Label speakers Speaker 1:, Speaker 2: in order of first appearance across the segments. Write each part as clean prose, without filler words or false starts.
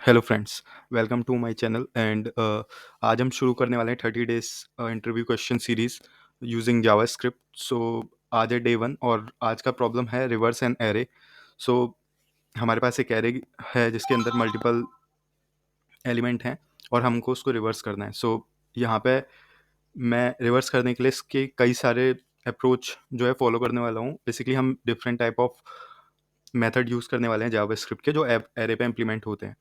Speaker 1: Hello friends, welcome to my channel and आज हम शुरू करने वाले हैं 30 days interview question series using JavaScript. So आज है डे 1 और आज का प्रॉब्लम है रिवर्स एन एरे। सो हमारे पास एक एरे है जिसके अंदर मल्टीपल एलिमेंट हैं और हमको उसको रिवर्स करना है। सो यहाँ पे मैं रिवर्स करने के लिए इसके कई सारे अप्रोच जो है फॉलो करने वाला हूँ। बेसिकली हम different type of method use करने वाले हैं जावास्क्रिप्ट के जो एरे पे इम्प्लीमेंट होते हैं।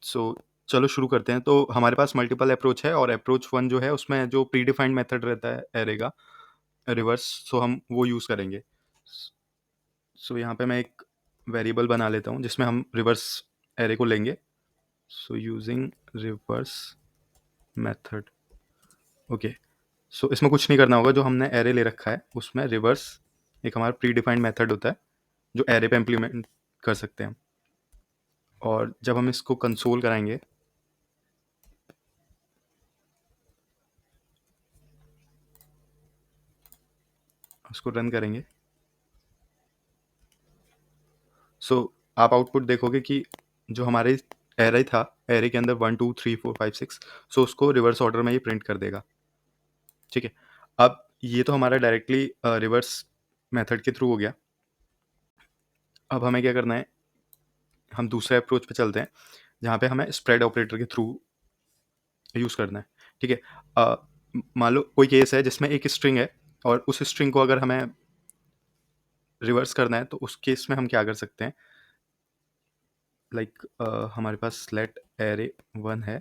Speaker 1: सो चलो शुरू करते हैं। तो हमारे पास मल्टीपल अप्रोच है और अप्रोच 1 जो है उसमें जो प्री डिफाइंड मेथड रहता है एरे का रिवर्स, सो हम वो यूज़ करेंगे। सो यहाँ पे मैं एक वेरिएबल बना लेता हूँ जिसमें हम रिवर्स एरे को लेंगे। So using reverse method. Okay, so इसमें कुछ नहीं करना होगा। जो हमने एरे ले रखा है उसमें रिवर्स एक हमारा प्री डिफाइंड मेथड होता है जो एरे पे इम्प्लीमेंट कर सकते हैं। और जब हम इसको कंसोल कराएंगे, उसको रन करेंगे, सो आप आउटपुट देखोगे कि जो हमारे एरे था, एरे के अंदर 1 2 3 4 5 6, सो उसको रिवर्स ऑर्डर में ये प्रिंट कर देगा। ठीक है, अब ये तो हमारा डायरेक्टली रिवर्स मेथड के थ्रू हो गया। अब हमें क्या करना है, हम दूसरे अप्रोच पे चलते हैं जहाँ पे हमें स्प्रेड ऑपरेटर के थ्रू यूज़ करना है। ठीक है, मान लो कोई केस है जिसमें एक स्ट्रिंग है और उस स्ट्रिंग को अगर हमें रिवर्स करना है तो उस केस में हम क्या कर सकते हैं, लाइक हमारे पास लेट एरे 1 है।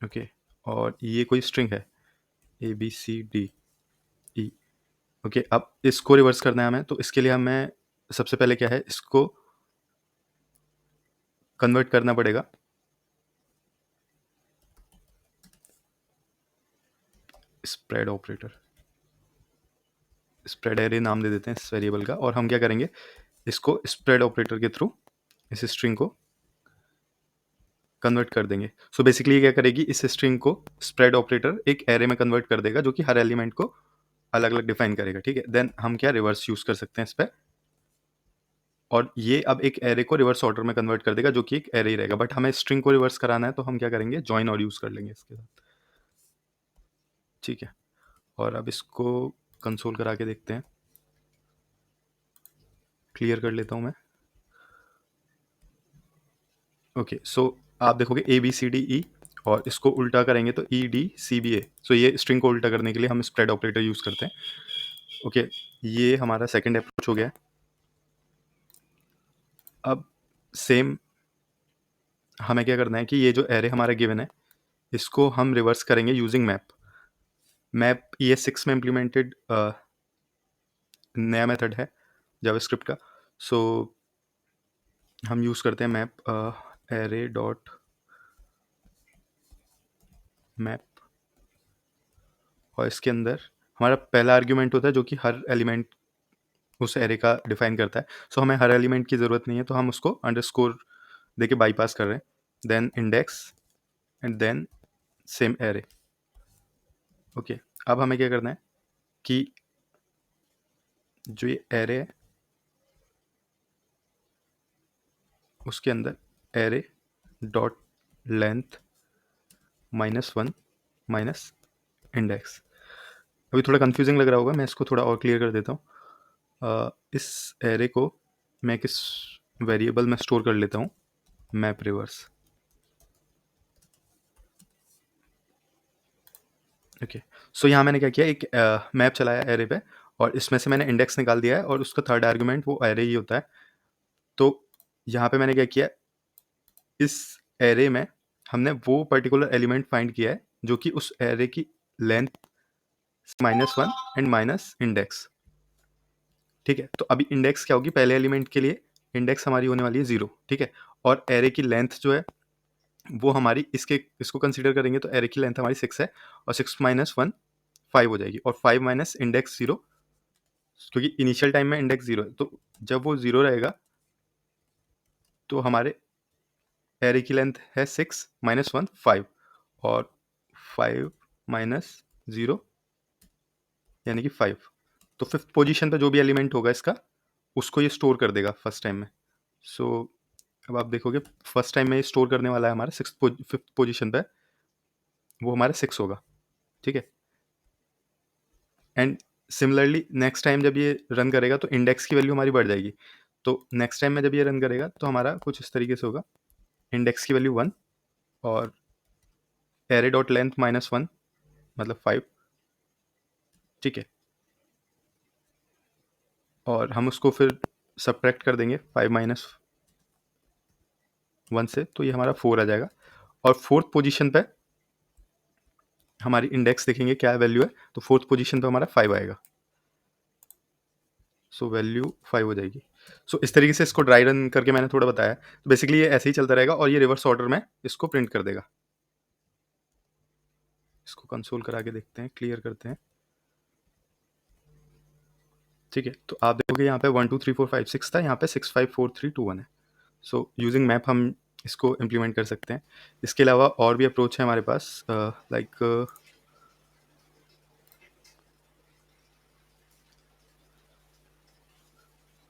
Speaker 1: ओके, और ये कोई स्ट्रिंग है ABCDE। ओके, अब इसको रिवर्स करना है हमें, तो इसके लिए हमें सबसे पहले क्या है, इसको कन्वर्ट करना पड़ेगा स्प्रेड ऑपरेटर। स्प्रेड एरे नाम दे देते हैं इस वेरिएबल का, और हम क्या करेंगे, इसको स्प्रेड ऑपरेटर के थ्रू इस स्ट्रिंग को कन्वर्ट कर देंगे। सो बेसिकली ये क्या करेगी, इस स्ट्रिंग को स्प्रेड ऑपरेटर एक एरे में कन्वर्ट कर देगा जो कि हर एलिमेंट को अलग अलग डिफाइन करेगा। ठीक है, देन हम क्या रिवर्स यूज कर सकते हैं इस पर, और ये अब एक एरे को रिवर्स ऑर्डर में कन्वर्ट कर देगा जो कि एक एरे ही रहेगा। बट हमें स्ट्रिंग को रिवर्स कराना है तो हम क्या करेंगे, जॉइन और यूज़ कर लेंगे इसके साथ। ठीक है, और अब इसको कंसोल करा के देखते हैं। क्लियर कर लेता हूँ मैं। ओके, सो आप देखोगे ABCDE, और इसको उल्टा करेंगे तो EDCBA। सो ये स्ट्रिंग को उल्टा करने के लिए हम स्प्रेड ऑपरेटर यूज़ करते हैं। ओके, ये हमारा सेकेंड अप्रोच हो गया है। अब सेम हमें क्या करना है कि ये जो एरे हमारा गिवन है इसको हम रिवर्स करेंगे यूजिंग मैप। मैप ES6 में इम्प्लीमेंटेड नया मेथड है जावास्क्रिप्ट का। सो हम यूज़ करते हैं मैप एरे डॉट मैप, और इसके अंदर हमारा पहला आर्ग्यूमेंट होता है जो कि हर एलिमेंट उस एरे का डिफाइन करता है। सो हमें हर एलिमेंट की ज़रूरत नहीं है, तो हम उसको अंडरस्कोर देके बाईपास कर रहे हैं। Then index and then same array. Okay, अब हमें क्या करना है कि जो ये एरे है उसके अंदर array dot length -1 minus index. अभी थोड़ा कंफ्यूजिंग लग रहा होगा, मैं इसको थोड़ा और क्लियर कर देता हूँ। इस एरे को मैं किस वेरिएबल में स्टोर कर लेता हूँ, मैप रिवर्स। ओके, सो यहाँ मैंने क्या किया, एक मैप चलाया एरे पे, और इसमें से मैंने इंडेक्स निकाल दिया है और उसका थर्ड आर्गुमेंट वो एरे ही होता है। तो यहाँ पे मैंने क्या किया, इस एरे में हमने वो पर्टिकुलर एलिमेंट फाइंड किया है जो कि उस एरे की लेंथ -1 एंड माइनस इंडेक्स। ठीक है, तो अभी इंडेक्स क्या होगी, पहले एलिमेंट के लिए इंडेक्स हमारी होने वाली है 0। ठीक है, और एरे की लेंथ जो है वो हमारी इसको कंसीडर करेंगे तो एरे की लेंथ हमारी 6 है, और 6 - 1 5 हो जाएगी, और 5 माइनस इंडेक्स 0, क्योंकि इनिशियल टाइम में इंडेक्स 0 है, तो जब वो 0 रहेगा तो हमारे एरे की लेंथ है 6 - 1 5, और 5 माइनस 0 यानी कि 5। तो फिफ्थ पोजीशन पे जो भी एलिमेंट होगा इसका उसको ये स्टोर कर देगा फर्स्ट टाइम में। सो अब आप देखोगे फर्स्ट टाइम में स्टोर करने वाला है हमारा फिफ्थ पोजीशन पे, वो हमारा 6 होगा, ठीक है। एंड सिमिलरली नेक्स्ट टाइम जब ये रन करेगा तो इंडेक्स की वैल्यू हमारी बढ़ जाएगी। तो नेक्स्ट टाइम में जब ये रन करेगा तो हमारा कुछ इस तरीके से होगा, इंडेक्स की वैल्यू 1 और एरे डॉट लेंथ -1 मतलब 5, ठीक है। और हम उसको फिर सब्ट्रैक्ट कर देंगे 5 माइनस 1 से, तो ये हमारा 4 आ जाएगा। और फोर्थ पोजीशन पे हमारी इंडेक्स देखेंगे क्या वैल्यू है, तो फोर्थ पोजीशन पे हमारा 5 आएगा। सो वैल्यू 5 हो जाएगी। सो इस तरीके से इसको ड्राई रन करके मैंने थोड़ा बताया। तो बेसिकली ये ऐसे ही चलता रहेगा और ये रिवर्स ऑर्डर में इसको प्रिंट कर देगा। इसको कंसोल करा के देखते हैं, क्लियर करते हैं, ठीक है। तो आप देखोगे यहाँ पे 1 2 3 4 5 6 था, यहाँ पे 6 5 4 3 2 1 है। सो यूजिंग मैप हम इसको इम्प्लीमेंट कर सकते हैं। इसके अलावा और भी अप्रोच है हमारे पास, लाइक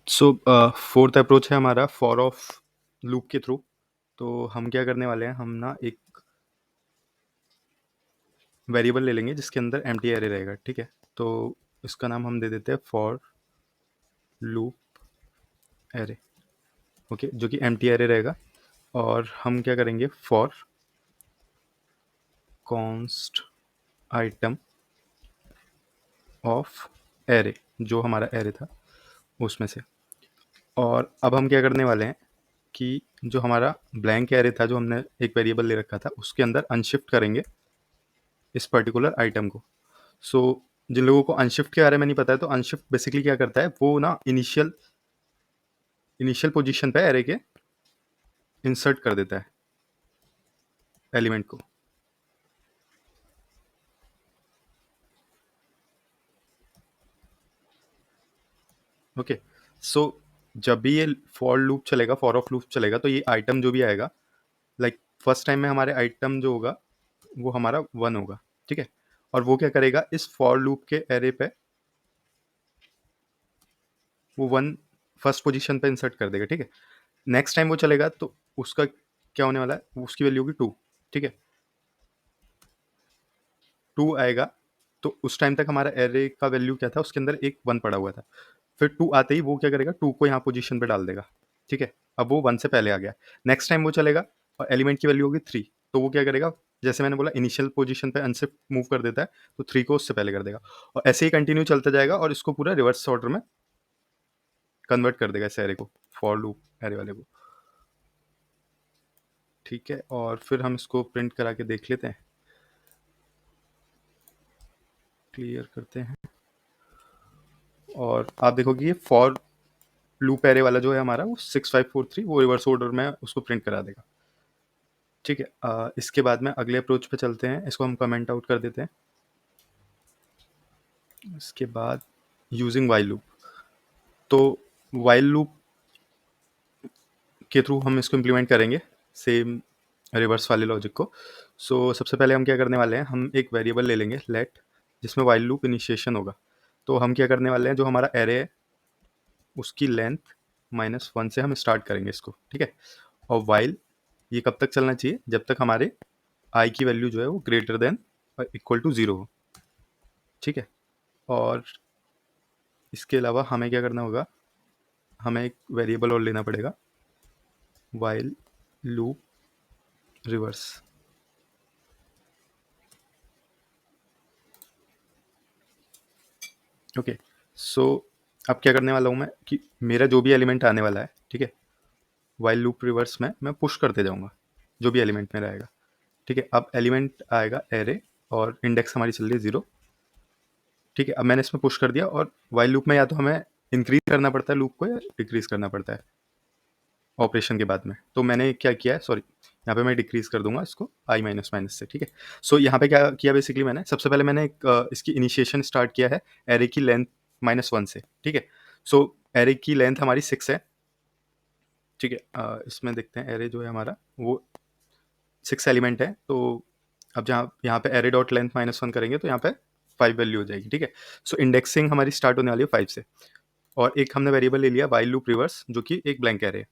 Speaker 1: सो फोर्थ अप्रोच है हमारा फॉर ऑफ लूप के थ्रू। तो हम क्या करने वाले हैं, हम ना एक वेरिएबल ले लेंगे जिसके अंदर एम्प्टी एरे रहेगा, ठीक है। तो इसका नाम हम दे देते हैं फॉर लूप एरे, ओके, जो कि एम्प्टी एरे रहेगा। और हम क्या करेंगे, for const item of array, जो हमारा एरे था उसमें से। और अब हम क्या करने वाले हैं कि जो हमारा ब्लैंक एरे था, जो हमने एक वेरिएबल ले रखा था, उसके अंदर अनशिफ्ट करेंगे इस पर्टिकुलर आइटम को। सो जिन लोगों को अनशिफ्ट के बारे में नहीं पता है, तो अनशिफ्ट बेसिकली क्या करता है, वो ना इनिशियल पोजीशन पे एरे के इंसर्ट कर देता है एलिमेंट को। ओके, सो जब भी ये फॉर लूप चलेगा, फॉर ऑफ लूप चलेगा, तो ये आइटम जो भी आएगा, लाइक फर्स्ट टाइम में हमारे आइटम जो होगा वो हमारा 1 होगा, ठीक है। और वो क्या करेगा, इस फॉर लूप के एरे पे वो 1 फर्स्ट पोजीशन पे इंसर्ट कर देगा, ठीक है। नेक्स्ट टाइम वो चलेगा तो उसका क्या होने वाला है, उसकी वैल्यू होगी 2, ठीक है। 2 आएगा तो उस टाइम तक हमारा एरे का वैल्यू क्या था, उसके अंदर एक 1 पड़ा हुआ था। फिर 2 आते ही वो क्या करेगा, 2 को यहाँ पोजीशन पे डाल देगा, ठीक है। अब वो 1 से पहले आ गया। नेक्स्ट टाइम वो चलेगा और एलिमेंट की वैल्यू होगी 3, तो वो क्या करेगा, जैसे मैंने बोला इनिशियल पोजीशन पे अनशिफ्ट मूव कर देता है, तो 3 को उससे पहले कर देगा। और ऐसे ही कंटिन्यू चलता जाएगा और इसको पूरा रिवर्स ऑर्डर में कन्वर्ट कर देगा इस एरे को, फॉर लूप एरे वाले को, ठीक है। और फिर हम इसको प्रिंट करा के देख लेते हैं, क्लियर करते हैं। और आप देखोगे ये फॉर लूप एरे वाला जो है हमारा, वो 6543 वो रिवर्स ऑर्डर में उसको प्रिंट करा देगा, ठीक है। इसके बाद में अगले अप्रोच पे चलते हैं, इसको हम कमेंट आउट कर देते हैं। इसके बाद यूजिंग वाइल लूप, तो वाइल लूप के थ्रू हम इसको इम्प्लीमेंट करेंगे सेम रिवर्स वाले लॉजिक को। सो सबसे पहले हम क्या करने वाले हैं, हम एक वेरिएबल ले लेंगे लेट, जिसमें वाइल लूप इनिशिएशन होगा। तो हम क्या करने वाले हैं, जो हमारा एरे है उसकी लेंथ -1 से हम स्टार्ट करेंगे इसको, ठीक है। और वाइल ये कब तक चलना चाहिए, जब तक हमारे आई की वैल्यू जो है वो ग्रेटर देन और इक्वल टू 0 हो, ठीक है। और इसके अलावा हमें क्या करना होगा, हमें एक वेरिएबल और लेना पड़ेगा, वाइल लूप रिवर्स, ओके। सो अब क्या करने वाला हूँ मैं कि मेरा जो भी एलिमेंट आने वाला है, ठीक है, वाइल लूप रिवर्स में मैं पुश करते जाऊँगा जो भी एलिमेंट मेरा आएगा, ठीक है। अब एलिमेंट आएगा एरे और इंडेक्स हमारी चल रही है 0, ठीक है। अब मैंने इसमें पुश कर दिया और वाइल लूप में या तो हमें इंक्रीज करना पड़ता है लूप को या डिक्रीज करना पड़ता है ऑपरेशन के बाद में। तो मैंने क्या किया है, सॉरी, यहाँ पे मैं डिक्रीज कर दूंगा इसको i माइनस माइनस से, ठीक है। सो यहाँ पे क्या किया बेसिकली, मैंने सबसे पहले मैंने एक इसकी इनिशिएशन स्टार्ट किया है एरे की लेंथ -1 से, ठीक है। सो एरे की लेंथ हमारी 6 है, ठीक है। इसमें देखते हैं एरे जो है हमारा वो 6 एलिमेंट है। तो अब जहाँ यहाँ पे एरे डॉट लेंथ -1 करेंगे तो यहाँ पे 5 वैल्यू हो जाएगी, ठीक है। सो इंडेक्सिंग हमारी स्टार्ट होने वाली है 5 से। और एक हमने वेरिएबल ले लिया वाइल लूप रिवर्स, जो कि एक ब्लैंक एरे है।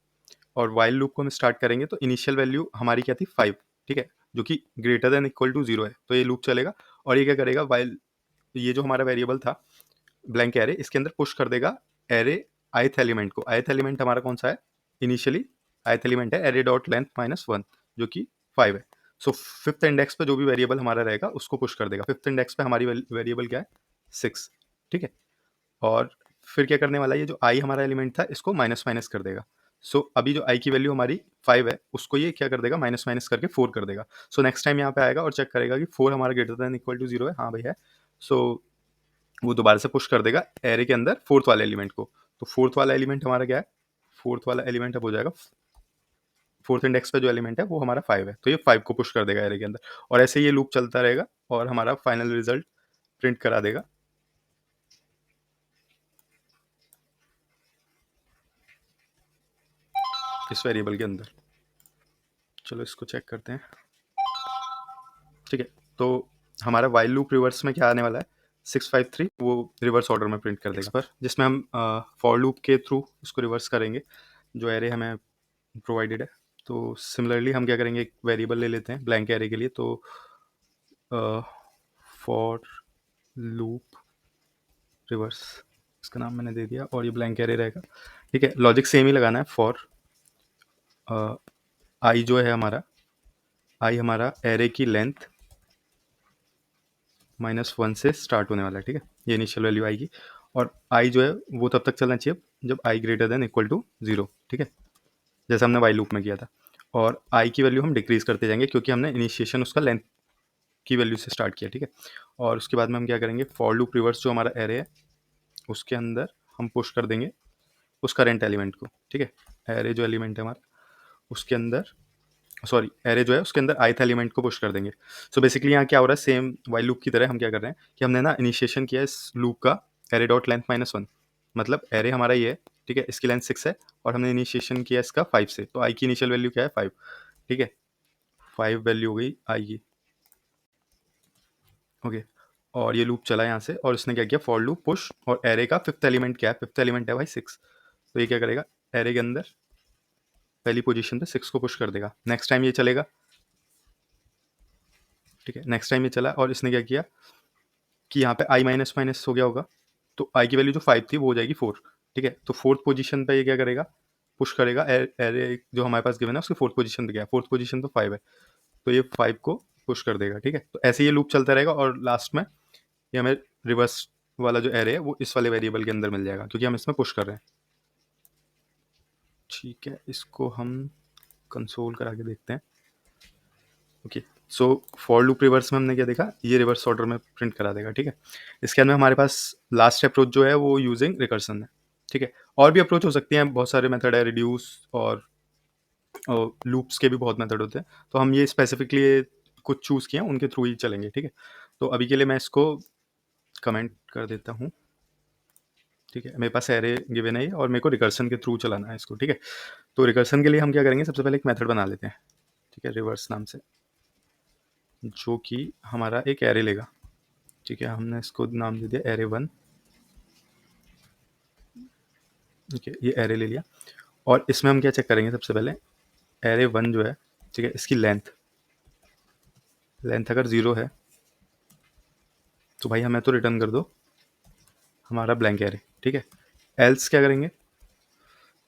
Speaker 1: और वाइल लूप को हम स्टार्ट करेंगे तो इनिशियल वैल्यू हमारी क्या थी 5, ठीक है, जो कि ग्रेटर देन इक्वल टू 0 है, तो ये लूप चलेगा और ये क्या करेगा, वाइल ये जो हमारा वेरिएबल था ब्लैंक एरे, इसके अंदर पुश कर देगा एरे ith एलिमेंट को। ith एलिमेंट हमारा कौन सा है, इनिशियली ith एलिमेंट है एरे डॉट लेंथ माइनस 1 जो कि 5 है। सो फिफ्थ इंडेक्स पे जो भी वेरिएबल हमारा रहेगा उसको पुश कर देगा। फिफ्थ इंडेक्स पे हमारी वेरिएबल क्या है, 6, ठीक है। और फिर क्या करने वाला है, ये जो आई हमारा एलिमेंट था इसको माइनस माइनस कर देगा। सो अभी जो आई की वैल्यू हमारी 5 है उसको ये क्या कर देगा, माइनस माइनस करके 4 कर देगा। सो नेक्स्ट टाइम यहाँ पे आएगा और चेक करेगा कि 4 हमारा ग्रेटर देन इक्वल टू 0 है, हाँ भाई है। सो वो दोबारा से पुश कर देगा एरे के अंदर फोर्थ वाले एलिमेंट को। तो फोर्थ वाला एलिमेंट हमारा क्या है, फोर्थ वाला एलिमेंट अब हो जाएगा, फोर्थ इंडेक्स पे जो एलिमेंट है वो हमारा 5 है, तो ये 5 को पुश कर देगा एरे के अंदर और ऐसे ये लूप चलता रहेगा और हमारा फाइनल रिजल्ट प्रिंट करा देगा इस वेरिएबल के अंदर। चलो इसको चेक करते हैं, ठीक है। तो हमारा वाइल लूप रिवर्स में क्या आने वाला है, 653 वो रिवर्स ऑर्डर में प्रिंट कर देगा पर, जिसमें हम फॉर लूप के थ्रू इसको रिवर्स करेंगे जो एरे हमें प्रोवाइडेड है। तो सिमिलरली हम क्या करेंगे, एक वेरिएबल ले लेते हैं ब्लैंक एरे के लिए। तो फॉर लूप रिवर्स, इसका नाम मैंने दे दिया और ये ब्लैंक एरे रहेगा, ठीक है। लॉजिक सेम ही लगाना है। फॉर आई जो है हमारा, आई हमारा एरे की लेंथ -1 से स्टार्ट होने वाला है, ठीक है, ये इनिशियल वैल्यू आएगी। और आई जो है वो तब तक चलना चाहिए जब आई ग्रेटर देन इक्वल टू 0, ठीक है, जैसे हमने वाई लूप में किया था। और आई की वैल्यू हम डिक्रीज करते जाएंगे क्योंकि हमने इनिशिएशन उसका लेंथ की वैल्यू से स्टार्ट किया, ठीक है। और उसके बाद में हम क्या करेंगे, फॉर लूप रिवर्स जो हमारा एरे है उसके अंदर हम पुश कर देंगे उस करेंट एलिमेंट को, ठीक है। एरे जो एलिमेंट है हमारा उसके अंदर, सॉरी एरे जो है उसके अंदर ith एलिमेंट को पुश कर देंगे। सो बेसिकली यहाँ क्या हो रहा है, सेम वाइल लूप की तरह हम क्या कर रहे हैं कि हमने ना इनिशिएशन किया इस लूप का एरे डॉट लेंथ -1, मतलब एरे हमारा ये है, ठीक है, इसकी लेंथ 6 है और हमने इनिशिएशन किया इसका 5 से, तो आई की इनिशियल वैल्यू क्या है 5, ठीक है, 5 वैल्यू हो गई आई की, ओके। और ये लूप चला यहाँ से और इसने क्या किया, फॉर लूप पुश, और एरे का फिफ्थ एलिमेंट क्या है, फिफ्थ एलिमेंट है भाई 6, तो ये क्या करेगा, एरे के अंदर पहली पोजीशन पे 6 को पुश कर देगा। नेक्स्ट टाइम ये चलेगा, ठीक है, नेक्स्ट टाइम ये चला और इसने क्या किया कि यहाँ पे आई माइनस माइनस हो गया होगा, तो आई की वैल्यू जो 5 थी वो हो जाएगी 4, ठीक है। तो फोर्थ पोजीशन पे ये क्या करेगा, पुश करेगा एरे जो हमारे पास गिवन है उसकी फोर्थ पोजीशन पे गया, फोर्थ पोजीशन तो 5 है, तो ये 5 को पुश कर देगा, ठीक है। तो ऐसे ये लूप चलता रहेगा और लास्ट में ये हमें रिवर्स वाला जो एरे है वो इस वाले वेरिएबल के अंदर मिल जाएगा क्योंकि हम इसमें पुश कर रहे हैं, ठीक है। इसको हम कंसोल करा के देखते हैं, okay. So for loop reverse में हमने क्या देखा, ये रिवर्स ऑर्डर में प्रिंट करा देगा, ठीक है। इसके अंदर हमारे पास लास्ट अप्रोच जो है वो यूजिंग रिकर्सन है, ठीक है। और भी अप्रोच हो सकती हैं, बहुत सारे मेथड है, रिड्यूस और लूप्स के भी बहुत मेथड होते हैं, तो हम ये स्पेसिफिकली कुछ चूज़ किए हैं उनके थ्रू ही चलेंगे, ठीक है। तो अभी के लिए मैं इसको कमेंट कर देता हूँ, ठीक है। मेरे पास एरे गिवन है और मेरे को रिकर्सन के थ्रू चलाना है इसको, ठीक है। तो रिकर्सन के लिए हम क्या करेंगे, सबसे पहले एक मेथड बना लेते हैं, ठीक है, रिवर्स नाम से, जो कि हमारा एक एरे लेगा, ठीक है। हमने इसको नाम दे दिया एरे 1, ठीक है, ये एरे ले लिया। और इसमें हम क्या चेक करेंगे, सबसे पहले एरे 1 जो है, ठीक है, इसकी लेंथ लेंथ अगर 0 है तो भाई हमें तो रिटर्न कर दो हमारा ब्लैंक एरे, ठीक है। एल्स क्या करेंगे,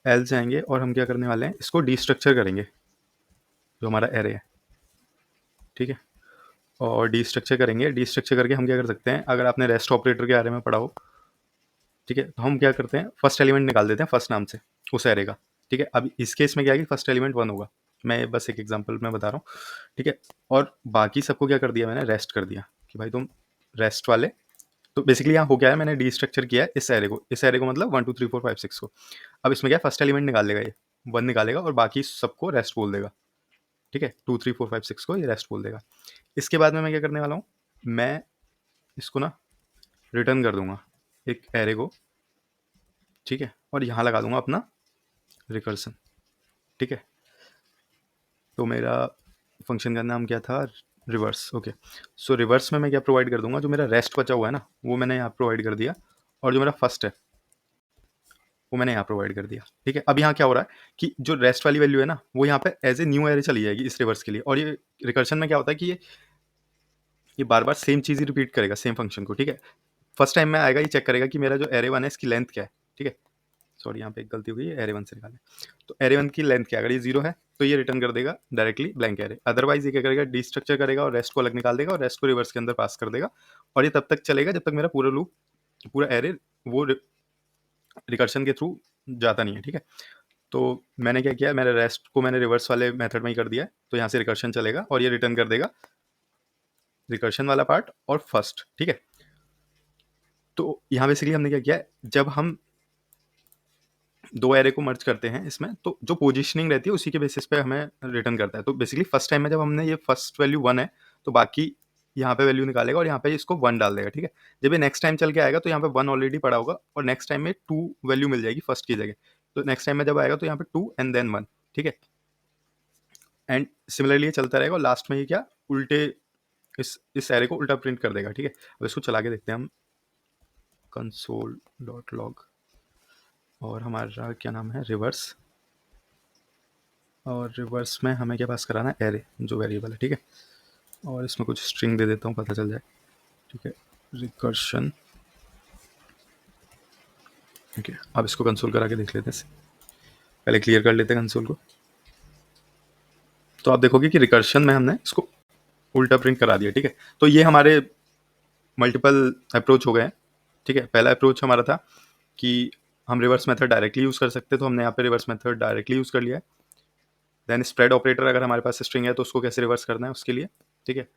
Speaker 1: एल्स जाएंगे और हम क्या करने वाले हैं, इसको डीस्ट्रक्चर करेंगे जो हमारा एरे है, ठीक है। और डीस्ट्रक्चर करेंगे, डीस्ट्रक्चर करके हम क्या कर सकते हैं, अगर आपने रेस्ट ऑपरेटर के बारे में पढ़ा हो, ठीक है, तो हम क्या करते हैं, फर्स्ट एलिमेंट निकाल देते हैं फर्स्ट नाम से उस एरे का, ठीक है। अब इस केस में क्या है कि फर्स्ट एलिमेंट 1 होगा, मैं बस एक एग्जांपल में बता रहा हूँ, ठीक है। और बाकी सबको क्या कर दिया मैंने, रेस्ट कर दिया कि भाई तुम रेस्ट वाले। तो बेसिकली यहाँ हो गया है, मैंने डीस्ट्रक्चर किया है इस एरे को मतलब 1 2 3 4 5 6 को। अब इसमें क्या है, फर्स्ट एलिमेंट निकाल लेगा, ये 1 निकालेगा और बाकी सबको रेस्ट बोल देगा, ठीक है, 2 3 4 5 6 को ये रेस्ट बोल देगा। इसके बाद में मैं क्या करने वाला हूँ, मैं इसको ना रिटर्न कर दूंगा एक एरे को, ठीक है, और यहाँ लगा दूंगा अपना रिकर्सन, ठीक है। तो मेरा फंक्शन का नाम क्या था, रिवर्स, ओके। सो रिवर्स में मैं क्या प्रोवाइड कर दूंगा, जो मेरा रेस्ट बचा हुआ है ना वो मैंने यहाँ प्रोवाइड कर दिया, और जो मेरा फर्स्ट है वो मैंने यहाँ प्रोवाइड कर दिया, ठीक है। अब यहाँ क्या हो रहा है कि जो रेस्ट वाली वैल्यू है ना, वो यहाँ पे एज ए न्यू एरे चली जाएगी इस रिवर्स के लिए। और ये रिकर्शन में क्या होता है कि ये बार बार सेम चीज़ ही रिपीट करेगा, सेम फंक्शन को, ठीक है। फर्स्ट टाइम में आएगा, ये चेक करेगा कि मेरा जो एरे 1 है इसकी लेंथ क्या है, ठीक है। सॉरी, यहाँ पे एक गलती हो गई है, एरे 1 से निकालें। तो एरे 1 की लेंथ क्या है, अगर ये 0 है तो ये रिटर्न कर देगा डायरेक्टली ब्लैंक एरे। अदरवाइज ये क्या करेगा, डिस्ट्रक्चर करेगा और रेस्ट को अलग निकाल देगा और रेस्ट को रिवर्स के अंदर पास कर देगा। और ये तब तक चलेगा जब तक मेरा पूरा लूप, पूरा एरे वो रिकर्शन के थ्रू जाता नहीं है, ठीक है। तो मैंने क्या किया, मेरे रेस्ट को मैंने रिवर्स वाले मेथड में ही कर दिया है। तो यहाँ से रिकर्शन चलेगा और ये रिटर्न कर देगा रिकर्शन वाला पार्ट और फर्स्ट, ठीक है। तो यहाँ बेसिकली हमने क्या किया है, जब हम दो एरे को मर्ज करते हैं इसमें, तो जो पोजीशनिंग रहती है उसी के बेसिस पे हमें रिटर्न करता है। तो बेसिकली फर्स्ट टाइम में जब हमने ये फर्स्ट वैल्यू 1 है तो बाकी यहाँ पे वैल्यू निकालेगा और यहाँ पे इसको 1 डाल देगा, ठीक है। जब ये नेक्स्ट टाइम चल के आएगा तो यहाँ पे 1 ऑलरेडी पड़ा होगा और नेक्स्ट टाइम में 2 वैल्यू मिल जाएगी फर्स्ट की जगह। तो नेक्स्ट टाइम में जब आएगा तो यहाँ पे 2 एंड देन 1, ठीक है। एंड सिमिलरली ये चलता रहेगा और लास्ट में ये क्या उल्टे इस एरे को उल्टा प्रिंट कर देगा, ठीक है। अब इसको चला के देखते हैं हम, console.log और हमारा क्या नाम है, रिवर्स। और रिवर्स में हमें क्या पास कराना है, एरे जो वेरिएबल है, ठीक है। और इसमें कुछ स्ट्रिंग दे देता हूँ, पता चल जाए, ठीक है। रिकर्शन, ठीक है। अब इसको कंसोल करा के देख लेते हैं, पहले क्लियर कर लेते हैं कंसोल को। तो आप देखोगे कि रिकर्शन में हमने इसको उल्टा प्रिंट करा दिया, ठीक है। तो ये हमारे मल्टीपल अप्रोच हो गए हैं, ठीक है। पहला अप्रोच हमारा था कि हम रिवर्स मेथड डायरेक्टली यूज़ कर सकते, तो हमने यहाँ पे रिवर्स मेथड डायरेक्टली यूज़ कर लिया है। देन स्प्रेड ऑपरेटर, अगर हमारे पास स्ट्रिंग है तो उसको कैसे रिवर्स करना है उसके लिए, ठीक है।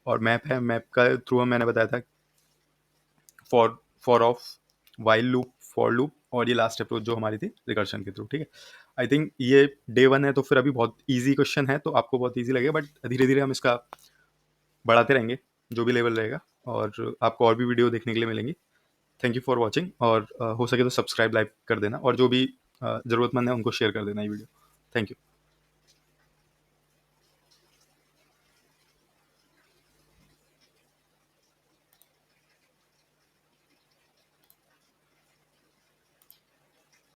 Speaker 1: और मैप है, मैप का थ्रू मैंने बताया था for of, while loop, for loop, और ये लास्ट अप्रोच जो हमारी थी रिकर्शन के थ्रू, ठीक है। आई थिंक ये डे 1 है तो फिर अभी बहुत ईजी क्वेश्चन है, तो आपको बहुत ईजी लगेगा, बट धीरे धीरे हम इसका बढ़ाते रहेंगे जो भी लेवल रहेगा, और आपको और भी वीडियो देखने के लिए मिलेंगी। थैंक यू फॉर वॉचिंग, और हो सके तो सब्सक्राइब, लाइक कर देना, और जो भी ज़रूरतमंद है उनको शेयर कर देना ये वीडियो। Thank you.